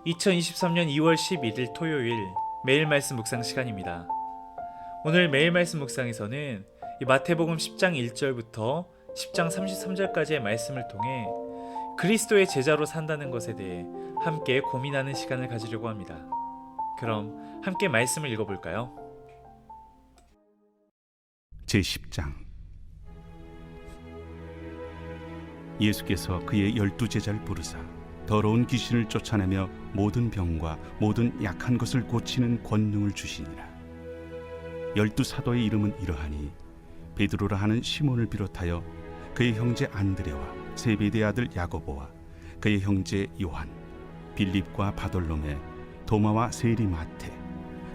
2023년 2월 11일 토요일 매일 말씀 묵상 시간입니다. 오늘 매일 말씀 묵상에서는 마태복음 10장 1절부터 10장 33절까지의 말씀을 통해 그리스도의 제자로 산다는 것에 대해 함께 고민하는 시간을 가지려고 합니다. 그럼 함께 말씀을 읽어볼까요? 제10장. 예수께서 그의 12제자를 부르사 더러운 귀신을 쫓아내며 모든 병과 모든 약한 것을 고치는 권능을 주시니라. 12사도의 이름은 이러하니 베드로라 하는 시몬을 비롯하여 그의 형제 안드레와 세베대의 아들 야고보와 그의 형제 요한, 빌립과 바돌로메, 도마와 세리 마테,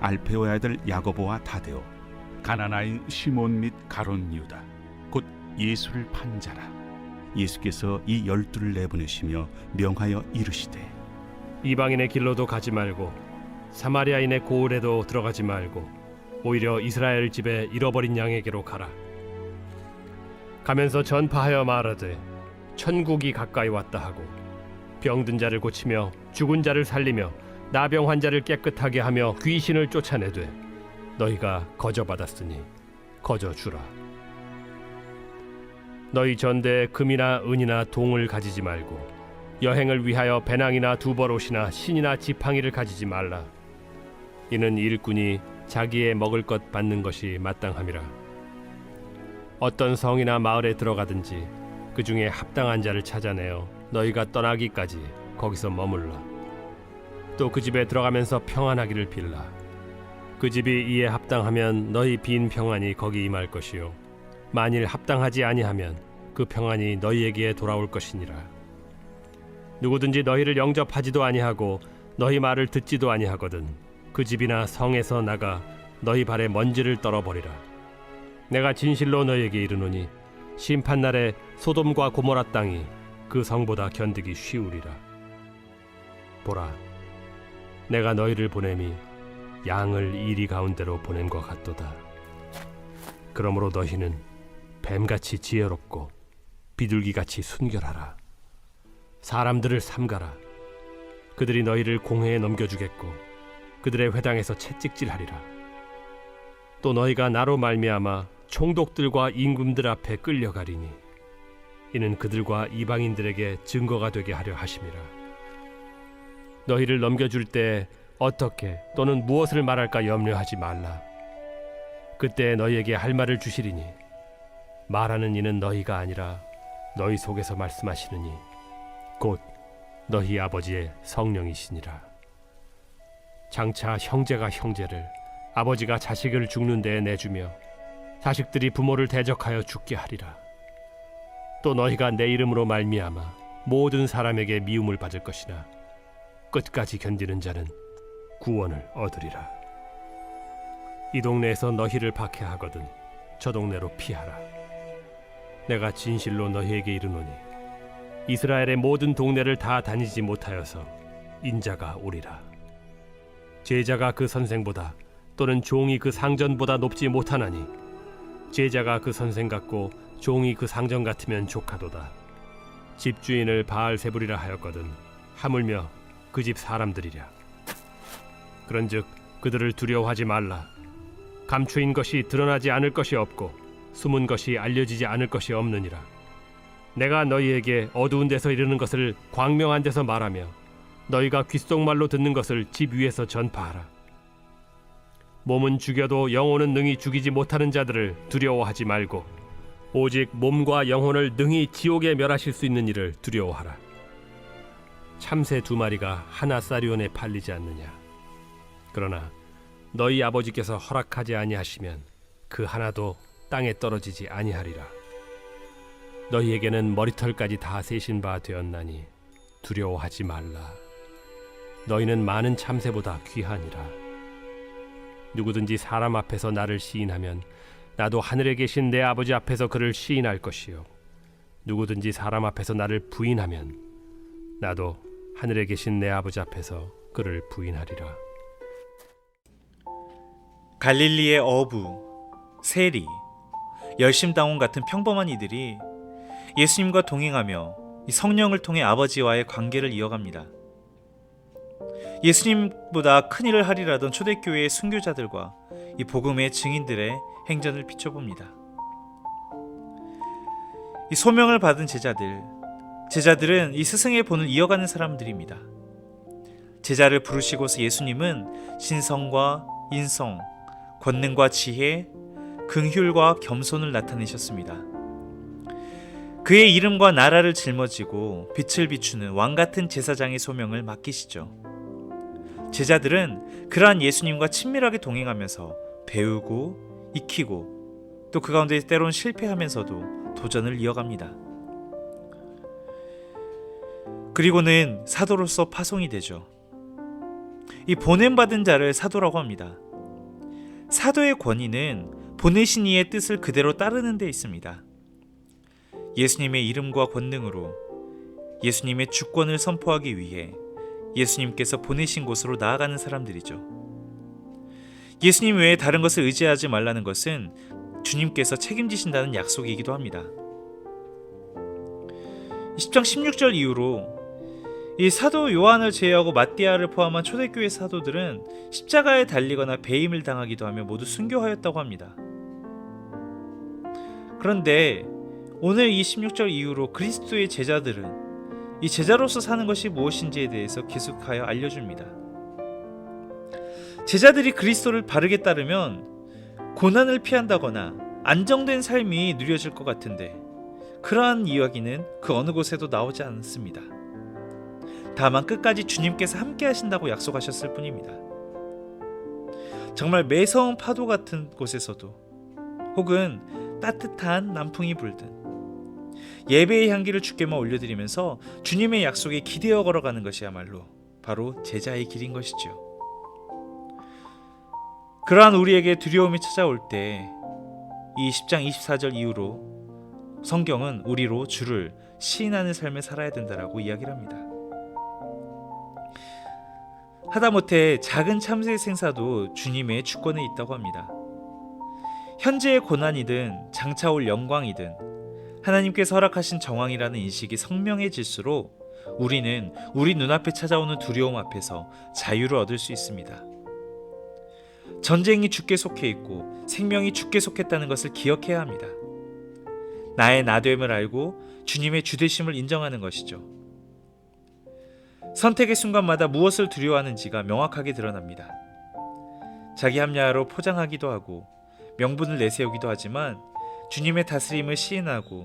알페오의 아들 야고보와 다데오, 가나나인 시몬 및 가룟 유다, 곧 예수를 판 자라. 예수께서 이 12를 내보내시며 명하여 이르시되 이방인의 길로도 가지 말고 사마리아인의 고을에도 들어가지 말고 오히려 이스라엘 집에 잃어버린 양에게로 가라. 가면서 전파하여 말하되 천국이 가까이 왔다 하고 병든 자를 고치며 죽은 자를 살리며 나병 환자를 깨끗하게 하며 귀신을 쫓아내되 너희가 거저받았으니 거저주라. 너희 전대에 금이나 은이나 동을 가지지 말고 여행을 위하여 배낭이나 두벌옷이나 신이나 지팡이를 가지지 말라. 이는 일꾼이 자기의 먹을 것 받는 것이 마땅함이라. 어떤 성이나 마을에 들어가든지 그 중에 합당한 자를 찾아내어 너희가 떠나기까지 거기서 머물라. 또 그 집에 들어가면서 평안하기를 빌라. 그 집이 이에 합당하면 너희 빈 평안이 거기 임할 것이요 만일 합당하지 아니하면 그 평안이 너희에게 돌아올 것이니라. 누구든지 너희를 영접하지도 아니하고 너희 말을 듣지도 아니하거든 그 집이나 성에서 나가 너희 발에 먼지를 떨어버리라. 내가 진실로 너희에게 이르노니 심판날에 소돔과 고모라 땅이 그 성보다 견디기 쉬우리라. 보라, 내가 너희를 보냄이 양을 이리 가운데로 보낸 것 같도다. 그러므로 너희는 뱀같이 지혜롭고 비둘기같이 순결하라. 사람들을 삼가라. 그들이 너희를 공회에 넘겨주겠고 그들의 회당에서 채찍질하리라. 또 너희가 나로 말미암아 총독들과 임금들 앞에 끌려가리니 이는 그들과 이방인들에게 증거가 되게 하려 하심이라. 너희를 넘겨줄 때 어떻게 또는 무엇을 말할까 염려하지 말라. 그때 너희에게 할 말을 주시리니 말하는 이는 너희가 아니라 너희 속에서 말씀하시느니 곧 너희 아버지의 성령이시니라. 장차 형제가 형제를 아버지가 자식을 죽는 데에 내주며 자식들이 부모를 대적하여 죽게 하리라. 또 너희가 내 이름으로 말미암아 모든 사람에게 미움을 받을 것이나 끝까지 견디는 자는 구원을 얻으리라. 이 동네에서 너희를 박해하거든 저 동네로 피하라. 내가 진실로 너희에게 이르노니 이스라엘의 모든 동네를 다 다니지 못하여서 인자가 오리라. 제자가 그 선생보다 또는 종이 그 상전보다 높지 못하나니 제자가 그 선생 같고 종이 그 상전 같으면 족하도다. 집주인을 바알세불이라 하였거든 하물며 그 집 사람들이랴. 그런즉 그들을 두려워하지 말라. 감추인 것이 드러나지 않을 것이 없고 숨은 것이 알려지지 않을 것이 없느니라. 내가 너희에게 어두운 데서 이르는 것을 광명한 데서 말하며 너희가 귓속말로 듣는 것을 집 위에서 전파하라. 몸은 죽여도 영혼은 능히 죽이지 못하는 자들을 두려워하지 말고 오직 몸과 영혼을 능히 지옥에 멸하실 수 있는 이를 두려워하라. 참새 2마리가 하나 사리온에 팔리지 않느냐. 그러나 너희 아버지께서 허락하지 아니하시면 그 하나도 땅에 떨어지지 아니하리라. 너희에게는 머리털까지 다 세신 바 되었나니 두려워하지 말라. 너희는 많은 참새보다 귀하니라. 누구든지 사람 앞에서 나를 시인하면 나도 하늘에 계신 내 아버지 앞에서 그를 시인할 것이요 누구든지 사람 앞에서 나를 부인하면 나도 하늘에 계신 내 아버지 앞에서 그를 부인하리라. 갈릴리의 어부, 세리, 열심당원 같은 평범한 이들이 예수님과 동행하며 성령을 통해 아버지와의 관계를 이어갑니다. 예수님보다 큰 일을 하리라던 초대교회의 순교자들과 이 복음의 증인들의 행전을 비춰봅니다. 이 소명을 받은 제자들은 이 스승의 본을 이어가는 사람들입니다. 제자를 부르시고서 예수님은 신성과 인성, 권능과 지혜, 긍휼과 겸손을 나타내셨습니다. 그의 이름과 나라를 짊어지고 빛을 비추는 왕같은 제사장의 소명을 맡기시죠. 제자들은 그러한 예수님과 친밀하게 동행하면서 배우고 익히고 또 그 가운데 때론 실패하면서도 도전을 이어갑니다. 그리고는 사도로서 파송이 되죠. 이 보냄받은 자를 사도라고 합니다. 사도의 권위는 보내신 이의 뜻을 그대로 따르는 데 있습니다. 예수님의 이름과 권능으로 예수님의 주권을 선포하기 위해 예수님께서 보내신 곳으로 나아가는 사람들이죠. 예수님 외에 다른 것을 의지하지 말라는 것은 주님께서 책임지신다는 약속이기도 합니다. 10장 16절 이후로 이 사도 요한을 제외하고 마띠아를 포함한 초대교회 사도들은 십자가에 달리거나 배임을 당하기도 하며 모두 순교하였다고 합니다. 그런데 오늘 이 16절 이후로 그리스도의 제자들은 이 제자로서 사는 것이 무엇인지에 대해서 계속하여 알려줍니다. 제자들이 그리스도를 바르게 따르면 고난을 피한다거나 안정된 삶이 누려질 것 같은데 그러한 이야기는 그 어느 곳에도 나오지 않습니다. 다만 끝까지 주님께서 함께 하신다고 약속하셨을 뿐입니다. 정말 매서운 파도 같은 곳에서도 혹은 따뜻한 남풍이 불든 예배의 향기를 주께만 올려드리면서 주님의 약속에 기대어 걸어가는 것이야말로 바로 제자의 길인 것이죠. 그러한 우리에게 두려움이 찾아올 때 이 10장 24절 이후로 성경은 우리로 주를 시인하는 삶을 살아야 된다라고 이야기를 합니다. 하다못해 작은 참새 생사도 주님의 주권에 있다고 합니다. 현재의 고난이든 장차 올 영광이든 하나님께서 허락하신 정황이라는 인식이 선명해질수록 우리는 우리 눈앞에 찾아오는 두려움 앞에서 자유를 얻을 수 있습니다. 전쟁이 주께 속해 있고 생명이 주께 속했다는 것을 기억해야 합니다. 나의 나됨을 알고 주님의 주되심을 인정하는 것이죠. 선택의 순간마다 무엇을 두려워하는지가 명확하게 드러납니다. 자기 합리화로 포장하기도 하고 명분을 내세우기도 하지만 주님의 다스림을 시인하고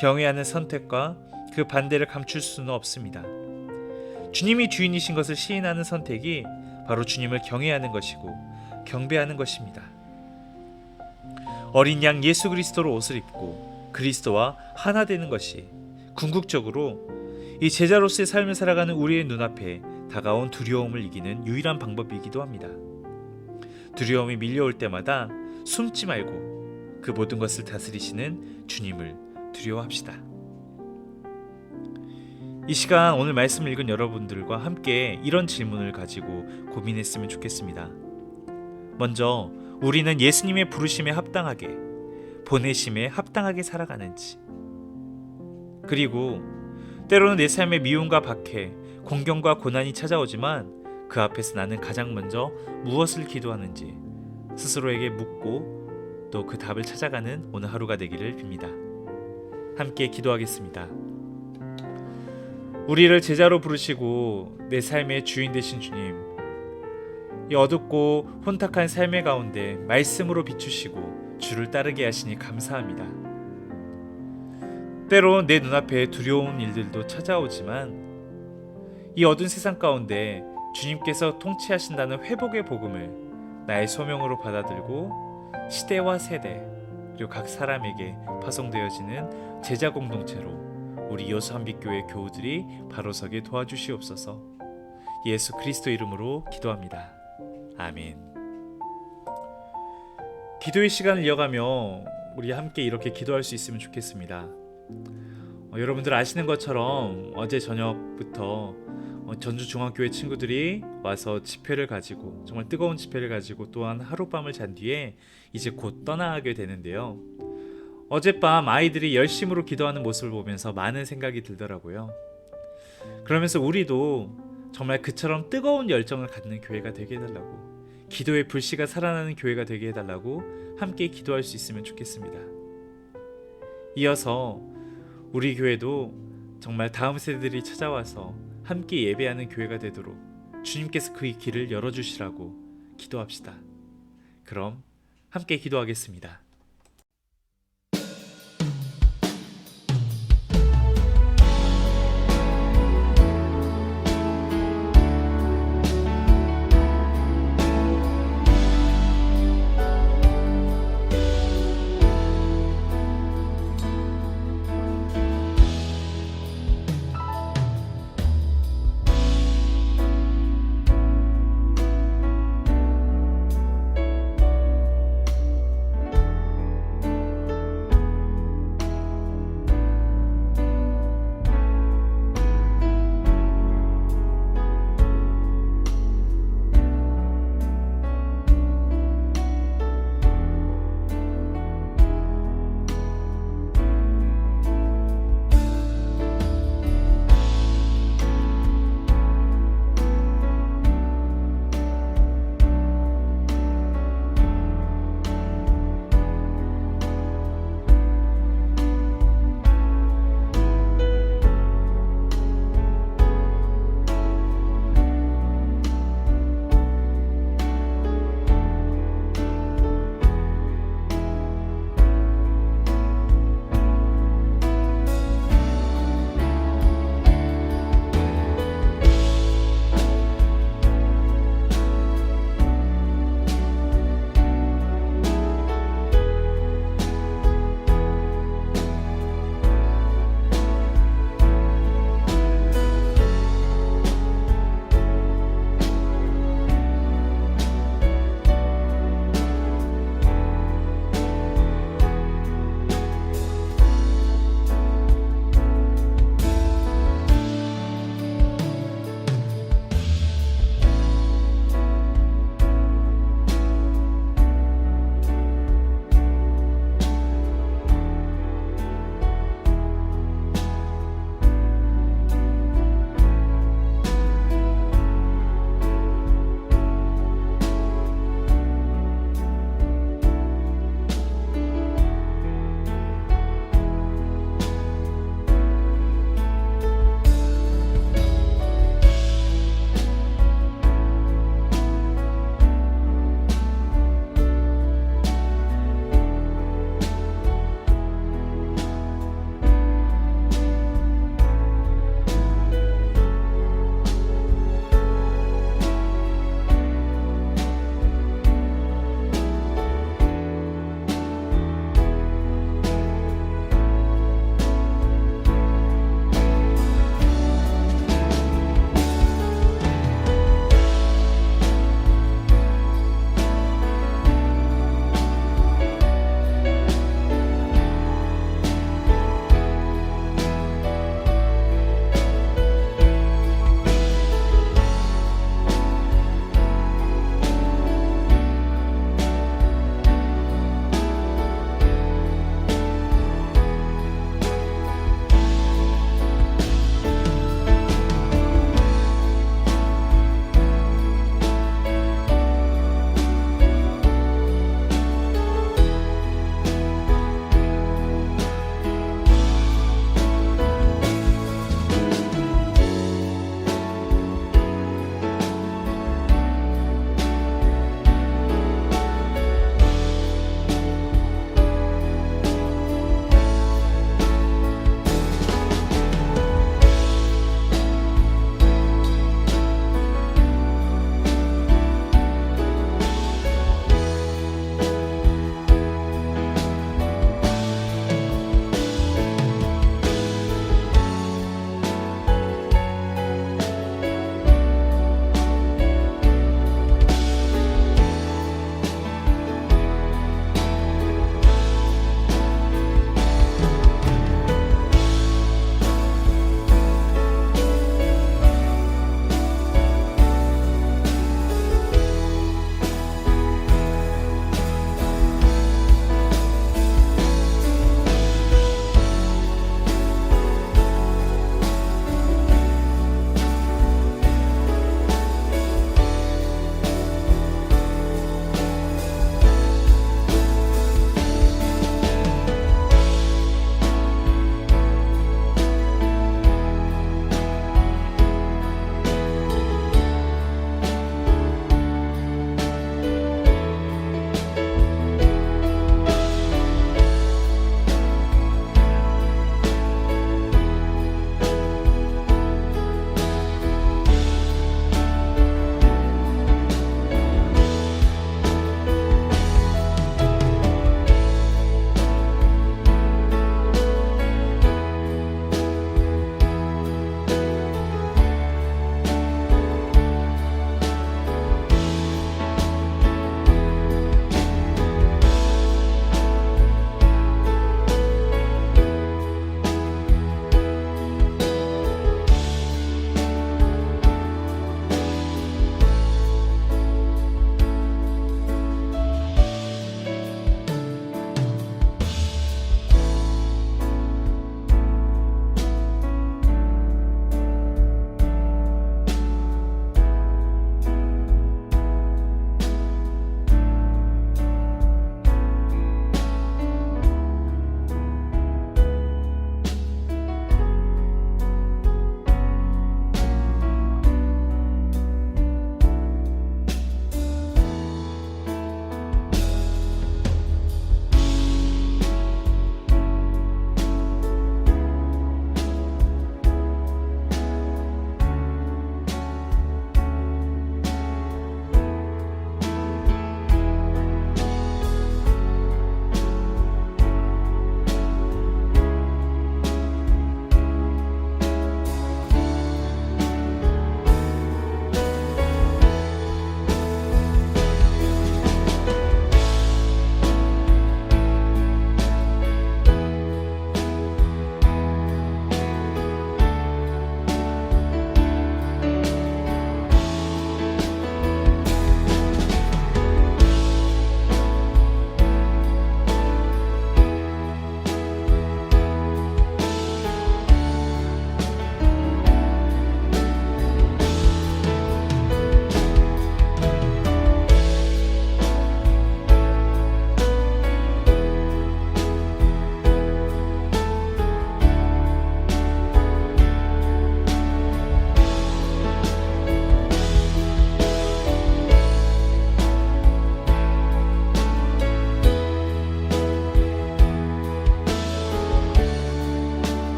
경외하는 선택과 그 반대를 감출 수는 없습니다. 주님이 주인이신 것을 시인하는 선택이 바로 주님을 경외하는 것이고 경배하는 것입니다. 어린 양 예수 그리스도로 옷을 입고 그리스도와 하나 되는 것이 궁극적으로 이 제자로서의 삶을 살아가는 우리의 눈앞에 다가온 두려움을 이기는 유일한 방법이기도 합니다. 두려움이 밀려올 때마다 숨지 말고 그 모든 것을 다스리시는 주님을 두려워합시다. 이 시간 오늘 말씀을 읽은 여러분들과 함께 이런 질문을 가지고 고민했으면 좋겠습니다. 먼저 우리는 예수님의 부르심에 합당하게, 보내심에 합당하게 살아가는지, 그리고 때로는 내 삶에 미움과 박해, 공경과 고난이 찾아오지만 그 앞에서 나는 가장 먼저 무엇을 기도하는지 스스로에게 묻고 또 그 답을 찾아가는 오늘 하루가 되기를 빕니다. 함께 기도하겠습니다. 우리를 제자로 부르시고 내 삶의 주인 되신 주님, 이 어둡고 혼탁한 삶의 가운데 말씀으로 비추시고 주를 따르게 하시니 감사합니다. 때론 내 눈앞에 두려운 일들도 찾아오지만 이 어두운 세상 가운데 주님께서 통치하신다는 회복의 복음을 나의 소명으로 받아들고 시대와 세대 그리고 각 사람에게 파송되어지는 제자 공동체로 우리 여수한빛교회 교우들이 바로 서게 도와주시옵소서. 예수 그리스도 이름으로 기도합니다. 아멘. 기도의 시간을 이어가며 우리 함께 이렇게 기도할 수 있으면 좋겠습니다. 여러분들 아시는 것처럼 어제 저녁부터 전주중앙교회 친구들이 와서 집회를 가지고 정말 뜨거운 집회를 가지고 또한 하룻밤을 잔 뒤에 이제 곧 떠나게 되는데요. 어젯밤 아이들이 열심으로 기도하는 모습을 보면서 많은 생각이 들더라고요. 그러면서 우리도 정말 그처럼 뜨거운 열정을 갖는 교회가 되게 해달라고, 기도의 불씨가 살아나는 교회가 되게 해달라고 함께 기도할 수 있으면 좋겠습니다. 이어서 우리 교회도 정말 다음 세대들이 찾아와서 함께 예배하는 교회가 되도록 주님께서 그 길을 열어주시라고 기도합시다. 그럼 함께 기도하겠습니다.